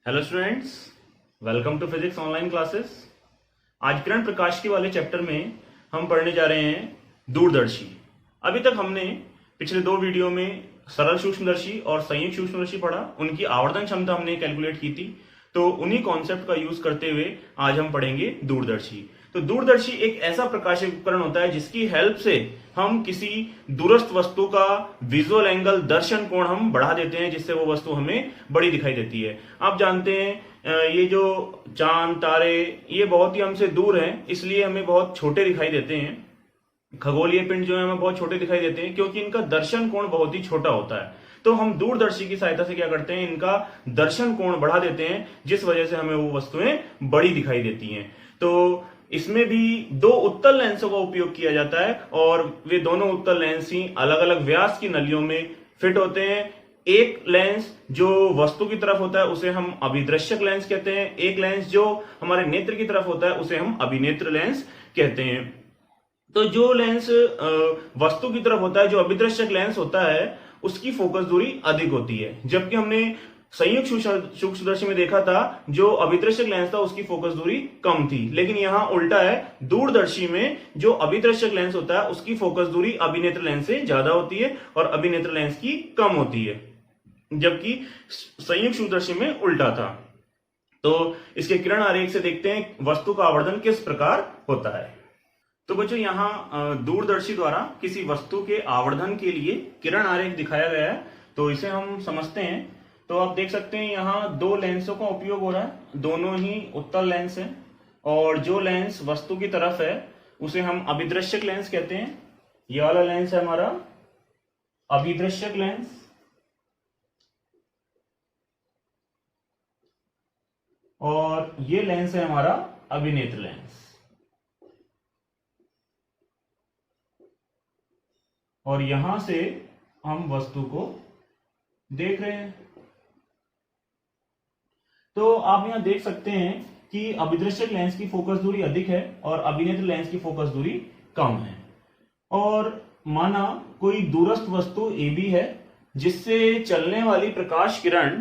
Hello students, welcome to physics online classes. आज किरण प्रकाशिकी वाले चैप्टर में हम पढ़ने जा रहे हैं दूरदर्शी। अभी तक हमने पिछले दो वीडियो में सरल सूक्ष्मदर्शी और संयुक्त सूक्ष्मदर्शी पढ़ा, उनकी आवर्धन क्षमता हमने कैलकुलेट की थी। तो उन्हीं कॉन्सेप्ट का यूज करते हुए आज हम पढ़ेंगे दूरदर्शी। तो दूरदर्शी एक ऐसा प्रकाशिक उपकरण होता है जिसकी हेल्प से हम किसी दूरस्थ वस्तु का विजुअल एंगल, दर्शन कोण हम बढ़ा देते हैं, जिससे वो वस्तु हमें बड़ी दिखाई देती है। आप जानते हैं ये जो चांद तारे ये बहुत ही हमसे दूर हैं, इसलिए हमें बहुत छोटे दिखाई देते हैं। खगोलीय पिंड जो है हमें बहुत छोटे दिखाई देते हैं क्योंकि इनका दर्शन कोण बहुत ही छोटा होता है। तो हम दूरदर्शी की सहायता से क्या करते हैं, इनका दर्शन कोण बढ़ा देते हैं, जिस वजह से हमें वो वस्तुएं बड़ी दिखाई देती हैं। तो इसमें भी दो उत्तल लेंसों का उपयोग किया जाता है और वे दोनों उत्तल लेंस ही अलग अलग व्यास की नलियों में फिट होते हैं। एक लेंस जो वस्तु की तरफ होता है उसे हम अभिदृश्यक लेंस कहते हैं, एक लेंस जो हमारे नेत्र की तरफ होता है उसे हम अभिनेत्र लेंस कहते हैं। तो जो लेंस वस्तु की तरफ होता है, जो अभिदृश्यक लेंस होता है, उसकी फोकस दूरी अधिक होती है, जबकि हमने संयुक्त सूक्ष्मदर्शी में देखा था जो अभिदृश्यक लेंस था उसकी फोकस दूरी कम थी। लेकिन यहां उल्टा है, दूरदर्शी में जो अभिदृश्यक लेंस होता है उसकी फोकस दूरी अभिनेत्र लेंस से ज्यादा होती है और अभिनेत्र लेंस की कम होती है, जबकि संयुक्त सूक्ष्मदर्शी में उल्टा था। तो इसके किरण आरेख से देखते हैं वस्तु का आवर्धन किस प्रकार होता है। तो बच्चों यहाँ दूरदर्शी द्वारा किसी वस्तु के आवर्धन के लिए किरण आरेख दिखाया गया है, तो इसे हम समझते हैं। तो आप देख सकते हैं यहाँ दो लेंसों का उपयोग हो रहा है, दोनों ही उत्तल लेंस हैं और जो लेंस वस्तु की तरफ है उसे हम अभिदृश्यक लेंस कहते हैं। ये वाला लेंस है हमारा अभिदृश्यक लेंस और ये लेंस है हमारा अभिनेत्र लेंस। और यहां से हम वस्तु को देख रहे हैं। तो आप यहां देख सकते हैं कि अभिदृश्यक लेंस की फोकस दूरी अधिक है और अभिनेत्र लेंस की फोकस दूरी कम है। और माना कोई दूरस्थ वस्तु AB है जिससे चलने वाली प्रकाश किरण,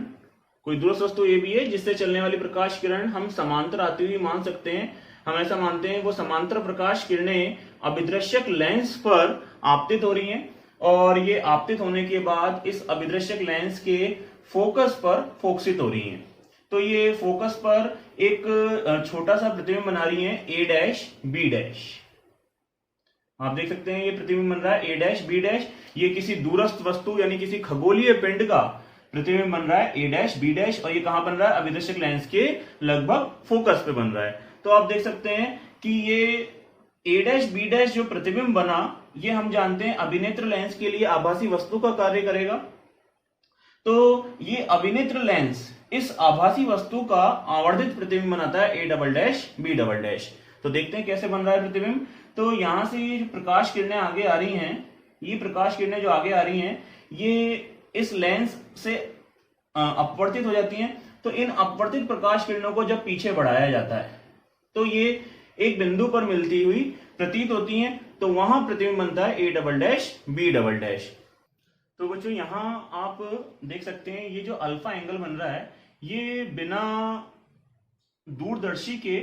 कोई दूरस्थ वस्तु AB है जिससे चलने वाली प्रकाश किरण हम समांतर आती हुई मान सकते हैं। हम ऐसा मानते हैं वो समांतर प्रकाश किरणें अभिदृश्यक लेंस पर आपतित हो रही हैं और ये आपतित होने के बाद इस अभिदृश्यक लेंस के फोकस पर फोकसित हो रही हैं। तो ये फोकस पर एक छोटा सा प्रतिबिंब बना रही है A' B'। आप देख सकते हैं ये प्रतिबिंब बन रहा है A' B'। ये किसी दूरस्थ वस्तु यानी किसी खगोलीय पिंड का प्रतिबिंब बन रहा है A' B' और ये कहां बन रहा है, अभिदृश्यक लेंस के लगभग फोकस पे बन रहा है। तो आप देख सकते हैं कि ये A' B' जो प्रतिबिंब बना, ये हम जानते हैं अभिनेत्र लेंस के लिए आभासी वस्तु का कार्य करेगा। तो ये अभिनेत्र लेंस इस आभासी वस्तु का आवर्धित प्रतिबिंब बनाता है A'' B'। तो देखते हैं कैसे बन रहा है प्रतिबिंब। तो यहां से ये जो प्रकाश किरणें आगे आ रही हैं, ये प्रकाश किरणें जो आगे आ रही हैं ये इस लेंस से अपवर्तित हो जाती हैं। तो इन अपवर्तित प्रकाश किरणों को जब पीछे बढ़ाया जाता है तो ये एक बिंदु पर मिलती हुई प्रतीत होती हैं, तो वहां प्रतिबिंब बनता है A'' B'। तो बच्चों यहां आप देख सकते हैं ये जो अल्फा एंगल बन रहा है ये बिना दूरदर्शी के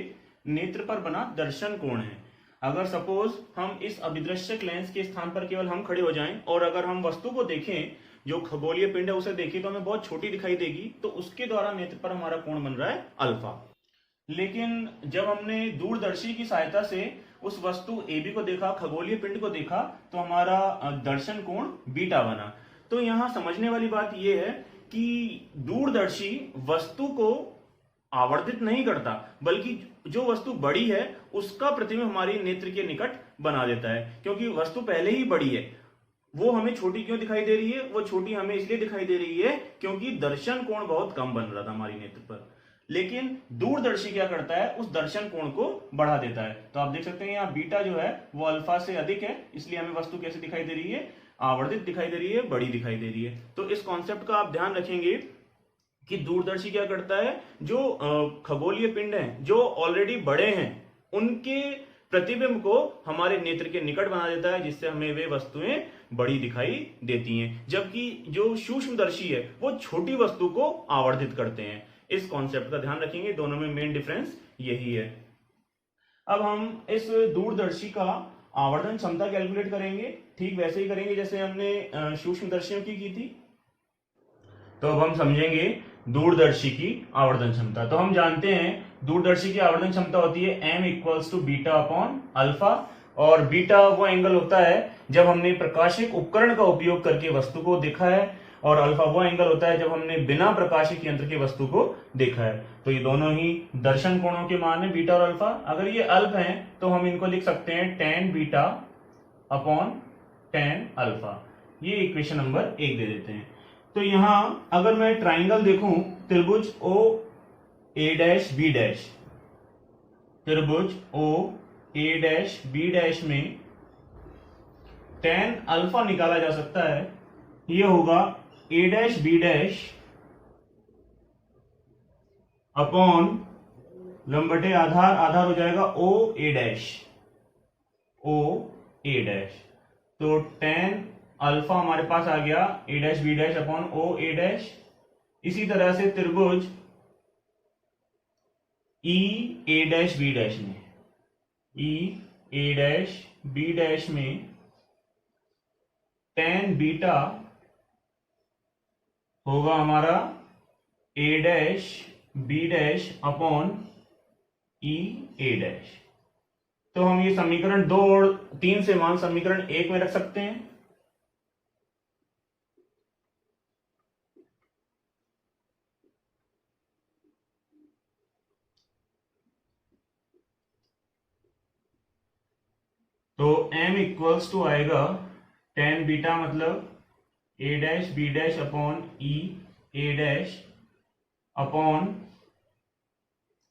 नेत्र पर बना दर्शन कोण है। अगर सपोज हम इस अभिदृश्यक लेंस के स्थान पर केवल हम खड़े हो जाएं और अगर हम वस्तु को देखें, जो खगोलीय पिंड है उसे देखें, तो हमें बहुत छोटी दिखाई देगी, तो उसके द्वारा नेत्र पर हमारा कोण बन रहा है अल्फा। लेकिन जब हमने दूरदर्शी की सहायता से उस वस्तु AB को देखा, खगोलीय पिंड को देखा, तो हमारा दर्शन कोण बीटा बना। तो यहां समझने वाली बात यह है कि दूरदर्शी वस्तु को आवर्धित नहीं करता, बल्कि जो वस्तु बड़ी है उसका प्रतिबिंब हमारी नेत्र के निकट बना देता है। क्योंकि वस्तु पहले ही बड़ी है, वो हमें छोटी क्यों दिखाई दे रही है, वो छोटी हमें इसलिए दिखाई दे रही है क्योंकि दर्शन कोण बहुत कम बन रहा था हमारी नेत्र पर। लेकिन दूरदर्शी क्या करता है, उस दर्शन कोण को बढ़ा देता है। तो आप देख सकते हैं यहाँ बीटा जो है वो अल्फा से अधिक है, इसलिए हमें वस्तु कैसे दिखाई दे रही है, आवर्धित दिखाई दे रही है, बड़ी दिखाई दे रही है। तो इस कॉन्सेप्ट का आप ध्यान रखेंगे कि दूरदर्शी क्या करता है, जो खगोलीय पिंड हैं जो ऑलरेडी बड़े हैं उनके प्रतिबिंब को हमारे नेत्र के निकट बना देता है, जिससे हमें वे वस्तुएं बड़ी दिखाई देती हैं। जबकि जो सूक्ष्मदर्शी है वो छोटी वस्तु को आवर्धित करते हैं। इस कॉन्सेप्ट का ध्यान रखेंगे, दोनों में मेन डिफरेंस यही है। अब हम इस दूरदर्शी का आवर्धन क्षमता कैलकुलेट करेंगे, ठीक वैसे ही करेंगे जैसे हमने सूक्ष्मदर्शियों की थी। तो अब हम समझेंगे दूरदर्शी की आवर्धन क्षमता। तो हम जानते हैं दूरदर्शी की आवर्धन क्षमता होती है m equals to beta upon alpha, और बीटा वो एंगल होता है जब हमने प्रकाशिक उपकरण का उपयोग करके वस्तु को देखा है, और अल्फा वो एंगल होता है जब हमने बिना प्रकाशिक यंत्र के वस्तु को देखा है। तो ये दोनों ही दर्शन कोणों के मान है बीटा और अल्फा। अगर ये अल्फ हैं तो हम इनको लिख सकते हैं tan beta upon tan alpha. ये इक्वेशन नंबर 1 दे देते हैं। तो यहां अगर मैं ट्राइंगल देखूं, त्रिभुज ओ ए डैश बी डैश, त्रिभुज ओ ए डैश बी डैश में tan अल्फा निकाला जा सकता है। यह होगा A dash B dash upon लंबटे आधार, आधार हो जाएगा ओ A dash, O A dash. तो tan अल्फा हमारे पास आ गया ए dash B dash upon O A dash. इसी तरह से त्रिभुज ई ए डैश बी डैश में, ई ए डैश बी डैश में tan बीटा होगा हमारा ए dash B dash upon E A dash. तो हम ये समीकरण 2 और 3 से मान समीकरण 1 में रख सकते हैं। तो m इक्वल्स टू आएगा tan बीटा मतलब A dash B dash upon E A dash upon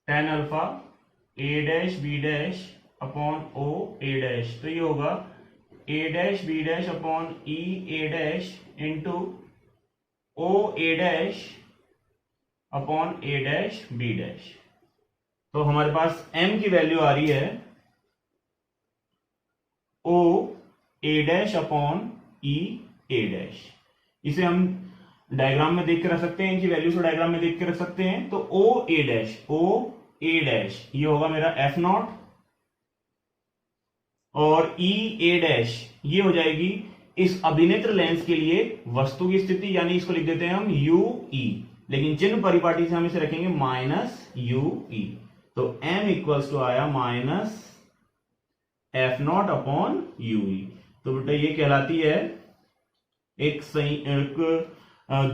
tan alpha A dash B dash upon O A dash. तो ये होगा A dash B dash upon E A dash into O A dash upon A dash B dash. तो हमारे पास m की value आ रही है O A dash upon E A dash. इसे हम डायग्राम में देख के रख सकते हैं, इनकी वैल्यू से डायग्राम में देख के रख सकते हैं। तो ओ A dash, O A dash ये होगा मेरा एफ नॉट, और ई ए डैश ये हो जाएगी इस अभिनेत्र लेंस के लिए वस्तु की स्थिति, यानी इसको लिख देते हैं हम यू ई, लेकिन चिन्ह परिपाटी से हम इसे रखेंगे माइनस यू ई। तो m इक्वल्स टू आया minus F not upon U E. तो बेटा ये कहलाती है एक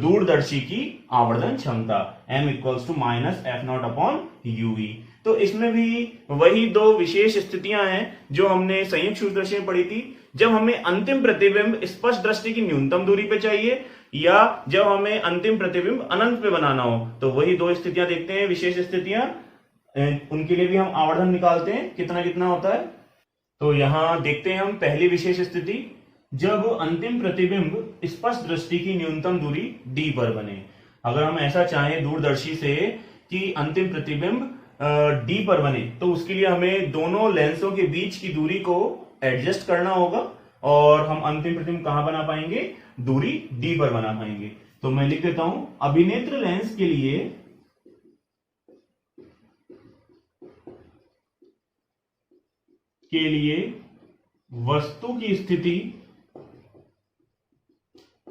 दूरदर्शी की आवर्धन क्षमता, m equals to minus F not upon U E. तो इसमें भी वही दो विशेष स्थितियां हैं जो हमने संयुक्त सूक्ष्मदर्शी में पढ़ी थी, जब हमें अंतिम प्रतिबिंब स्पष्ट दृष्टि की न्यूनतम दूरी पे चाहिए, या जब हमें अंतिम प्रतिबिंब अनंत पे बनाना हो। तो वही दो स्थितियां देखते हैं, विशेष स्थितियां, उनके लिए भी हम आवर्धन निकालते हैं कितना कितना होता है। तो यहां देखते हैं हम पहली विशेष स्थिति, जब अंतिम प्रतिबिंब स्पष्ट दृष्टि की न्यूनतम दूरी d पर बने। अगर हम ऐसा चाहें दूरदर्शी से कि अंतिम प्रतिबिंब d पर बने, तो उसके लिए हमें दोनों लेंसों के बीच की दूरी को एडजस्ट करना होगा, और हम अंतिम प्रतिबिंब कहां बना पाएंगे, दूरी d पर बना पाएंगे। तो मैं लिख देता हूं अभिनेत्र लेंस के लिए वस्तु की स्थिति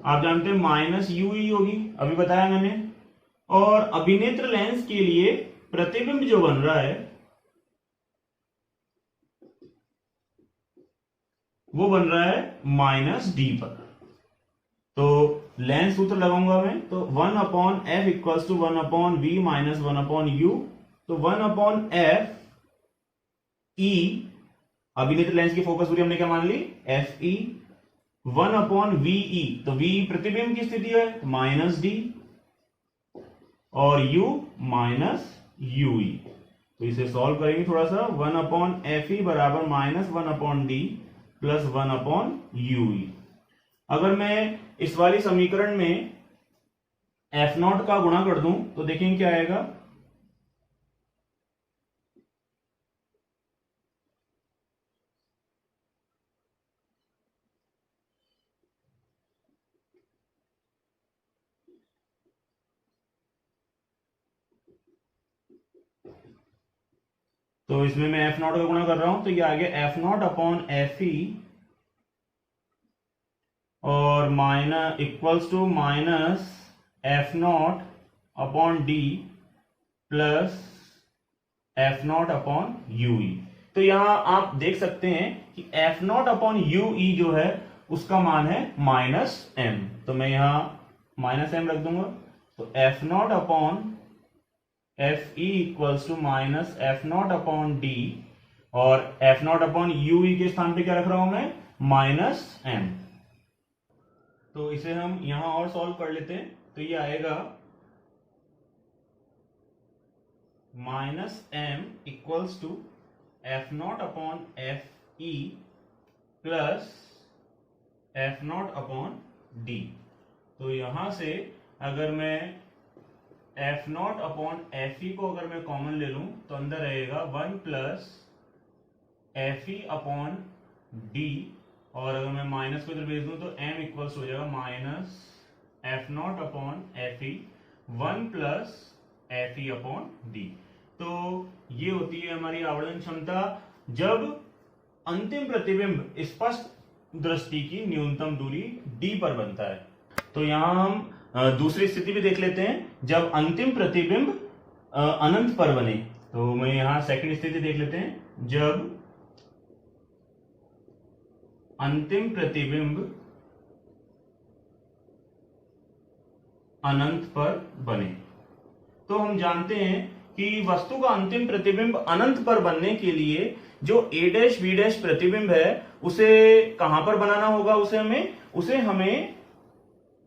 आप जानते हैं माइनस यू ई होगी, अभी बताया मैंने, और अभिनेत्र लेंस के लिए प्रतिबिंब जो बन रहा है वो बन रहा है माइनस डी पर। तो लेंस सूत्र लगाऊंगा मैं, तो 1 upon F equals to 1 upon V minus 1 upon U. तो 1 अपॉन एफ ई, अभिनेत्र लेंस की फोकस दूरी हमने क्या मान ली, एफ ई, 1 अपॉन वीई, तो वी प्रतिबिंब की स्थिति है माइनस डी, और u माइनस यू ई। तो इसे सॉल्व करेंगे थोड़ा सा, 1 अपॉन एफ ई बराबर minus 1 upon D plus 1 upon U ई। अगर मैं इस वाली समीकरण में एफ नॉट का गुणा कर दूं तो देखेंगे क्या आएगा, तो इसमें मैं एफ नॉट का गुणा कर रहा हूं, तो ये आ गया F not upon F E और minus equals to minus F not upon D plus F not upon U E. तो यहां आप देख सकते हैं कि F not upon U E जो है उसका मान है माइनस एम, तो मैं यहां माइनस एम रख दूंगा। तो F not upon F E equals to minus F not upon D और F not upon U E के स्थान पे क्या रख रहा हूं मैं, माइनस एम। तो इसे हम यहां और सॉल्व कर लेते हैं, तो ये आएगा minus M equals to F not upon F E plus F not upon D. तो यहां से अगर मैं F not upon F E को अगर मैं कॉमन ले लूं तो अंदर रहेगा 1 प्लस एफ ई अपॉन डी, और अगर मैं माइनस को इधर भेज दूं तो m इक्वल्स हो जाएगा minus F not upon F E 1 plus F E upon D. तो ये होती है हमारी आवर्धन क्षमता जब अंतिम प्रतिबिंब स्पष्ट दृष्टि की न्यूनतम दूरी d पर बनता है। तो यहां हम दूसरी स्थिति भी देख लेते हैं, जब अंतिम प्रतिबिंब अनंत पर बने। तो मैं यहां सेकंड स्थिति देख लेते हैं, जब अंतिम प्रतिबिंब अनंत पर बने। तो हम जानते हैं कि वस्तु का अंतिम प्रतिबिंब अनंत पर बनने के लिए जो a डैश b डैश प्रतिबिंब है उसे कहां पर बनाना होगा, उसे हमें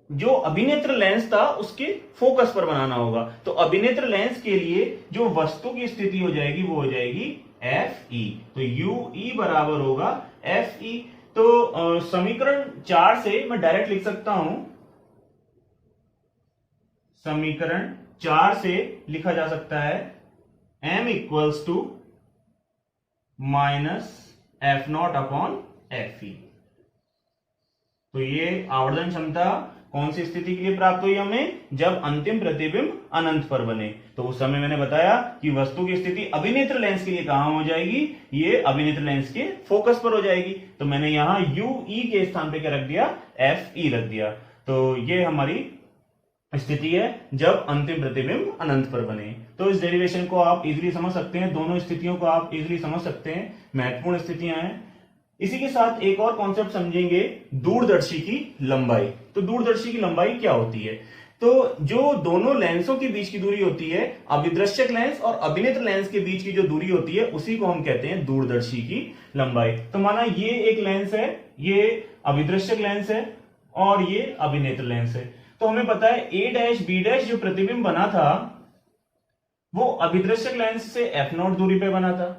जो अभिनेत्र लेंस था उसके फोकस पर बनाना होगा। तो अभिनेत्र लेंस के लिए जो वस्तु की स्थिति हो जाएगी वो हो जाएगी एफ ई। तो यू ई बराबर होगा एफ ई। तो समीकरण 4 से मैं डायरेक्ट लिख सकता हूं, समीकरण 4 से लिखा जा सकता है m equals to minus F not upon F E. तो ये आवर्धन क्षमता कौन सी स्थिति के लिए प्राप्त हुई हमें, जब अंतिम प्रतिबिंब अनंत पर बने। तो उस समय मैंने बताया कि वस्तु की स्थिति अभिनेत्र लेंस के लिए कहां हो जाएगी, ये अभिनेत्र लेंस के फोकस पर हो जाएगी। तो मैंने यहां यू ई के स्थान पे क्या रख दिया, एफ ई रख दिया। तो ये हमारी स्थिति है जब अंतिम प्रतिबिंब अनंत पर बने। तो इस डेरिवेशन को आप इजीली समझ सकते हैं, दोनों स्थितियों को आप इजीली समझ सकते हैं, महत्वपूर्ण स्थितियां हैं। इसी के साथ एक और कॉन्सेप्ट समझेंगे, दूरदर्शी की लंबाई। तो दूरदर्शी की लंबाई क्या होती है, तो जो दोनों लेंसों के बीच की दूरी होती है, अभिदृश्यक लेंस और अभिनेत्र लेंस के बीच की जो दूरी होती है उसी को हम कहते हैं दूरदर्शी की लंबाई। तो माना ये एक लेंस है, ये अभिदृश्यक लेंस है और ये अभिनेत्र लेंस है। तो हमें पता है a डैश b डैश जो प्रतिबिंब बना था वो अभिदृश्यक लेंस से f नॉट दूरी पे बना था,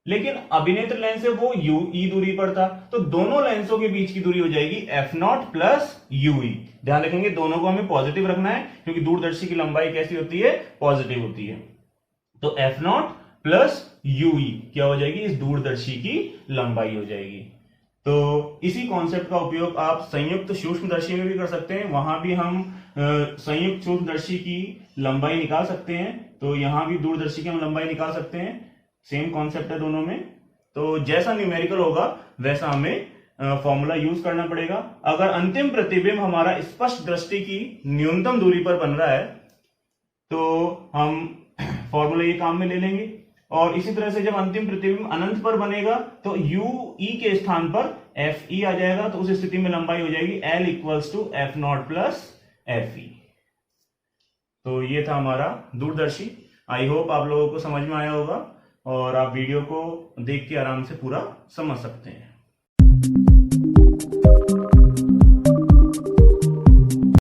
लेकिन अभिनेत्र लेंस से वो यू ई दूरी पर था। तो दोनों लेंसों के बीच की दूरी हो जाएगी एफ नॉट प्लस यू ई। ध्यान रखेंगे दोनों को हमें पॉजिटिव रखना है, क्योंकि दूरदर्शी की लंबाई कैसी होती है, पॉजिटिव होती है। तो एफ नॉट प्लस यू ई क्या हो जाएगी, इस दूरदर्शी की लंबाई हो जाएगी। तो इसी कॉन्सेप्ट का उपयोग आप संयुक्त सूक्ष्मदर्शी में भी कर सकते हैं, वहां भी हम संयुक्त सूक्ष्मदर्शी की लंबाई निकाल सकते हैं। तो यहां भी दूरदर्शी की हम लंबाई निकाल सकते हैं, सेम कॉन्सेप्ट है दोनों में। तो जैसा न्यूमेरिकल होगा वैसा हमें फॉर्मूला यूज करना पड़ेगा। अगर अंतिम प्रतिबिंब हमारा स्पष्ट दृष्टि की न्यूनतम दूरी पर बन रहा है तो हम फॉर्मूला ये काम में ले लेंगे, और इसी तरह से जब अंतिम प्रतिबिंब अनंत पर बनेगा तो यू ई के स्थान पर एफ ई आ जाएगा। तो उस स्थिति में लंबाई हो जाएगी L equals to F not plus F E. तो ये था हमारा दूरदर्शी। आई होप आप लोगों को समझ में आया होगा और आप वीडियो को देख के आराम से पूरा समझ सकते हैं।